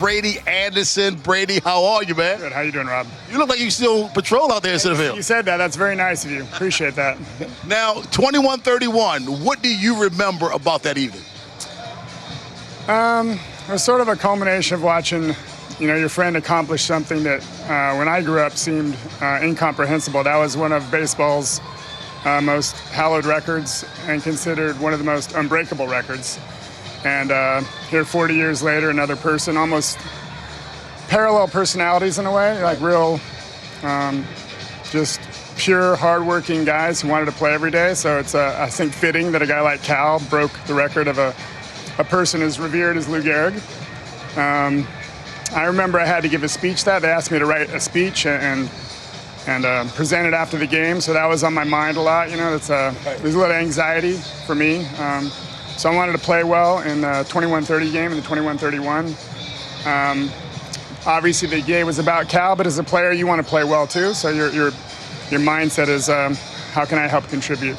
Brady Anderson. Brady, how are you, man? Good. How you doing, Rob? You look like you still patrol out there in center field. You said that. That's very nice of you. Appreciate that. Now, 21-31, what do you remember about that evening? It was sort of a culmination of watching, your friend accomplish something that when I grew up seemed incomprehensible. That was one of baseball's most hallowed records and considered one of the most unbreakable records. And here 40 years later, another person, almost parallel personalities in a way, like real, just pure, hardworking guys who wanted to play every day. So it's, I think, fitting that a guy like Cal broke the record of a person as revered as Lou Gehrig. I remember I had to give a speech that. They asked me to write a speech and present it after the game, so that was on my mind a lot. There's a little anxiety for me. So I wanted to play well in the 21-30 game and the 21-31. Obviously, the game was about Cal, but as a player, you want to play well too. So your mindset is, how can I help contribute?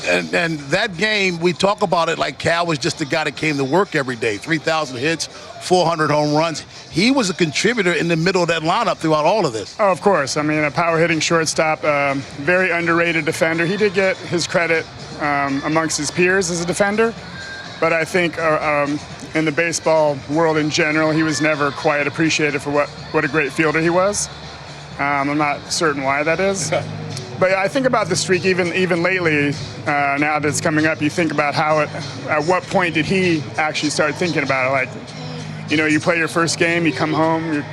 And that game, we talk about it like Cal was just the guy that came to work every day. 3,000 hits, 400 home runs. He was a contributor in the middle of that lineup throughout all of this. Oh, of course. I mean, a power-hitting shortstop, very underrated defender. He did get his credit amongst his peers as a defender, but I think in the baseball world in general, he was never quite appreciated for what a great fielder he was. I'm not certain why that is. But I think about the streak even lately, now that it's coming up, you think about at what point did he actually start thinking about it? Like, you play your first game, you come home, you're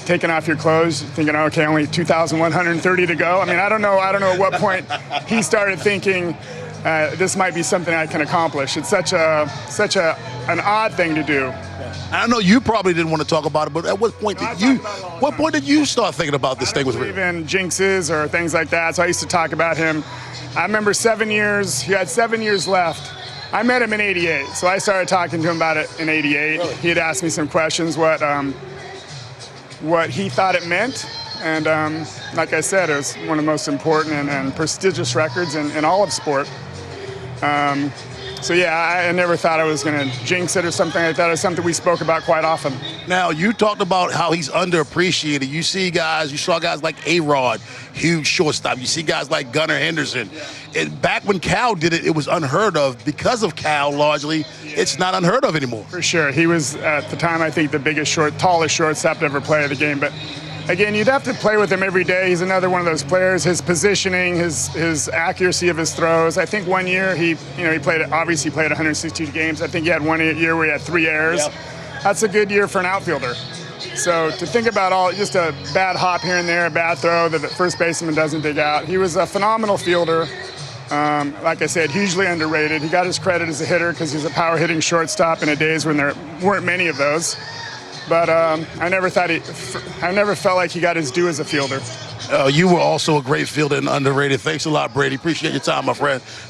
taking off your clothes, thinking, okay, only 2,130 to go. I mean, I don't know at what point he started thinking, this might be something I can accomplish. It's such an odd thing to do. I know you probably didn't want to talk about it, but at what point did you start thinking about this thing? I don't believe in jinxes or things like that, so I used to talk about him. I remember 7 years, he had 7 years left. I met him in '88, so I started talking to him about it in '88. Really? He had asked me some questions, what he thought it meant, and like I said, it was one of the most important and prestigious records in all of sport. So yeah, I never thought I was going to jinx it or something like that. It's something we spoke about quite often. Now, you talked about how he's underappreciated. You saw guys like A-Rod, huge shortstop. You see guys like Gunnar Henderson. And back when Cal did it, it was unheard of. Because of Cal, largely, it's not unheard of anymore. For sure. He was, at the time, I think, the tallest shortstop to ever play the game. But again, you'd have to play with him every day. He's another one of those players. His positioning, his accuracy of his throws. I think one year he played 162 games. I think he had 1 year where he had 3 errors. Yep. That's a good year for an outfielder. So to think about just a bad hop here and there, a bad throw that the first baseman doesn't dig out. He was a phenomenal fielder. Like I said, hugely underrated. He got his credit as a hitter because he's a power-hitting shortstop in the days when there weren't many of those. But I never felt like he got his due as a fielder. You were also a great fielder and underrated. Thanks a lot, Brady. Appreciate your time, my friend.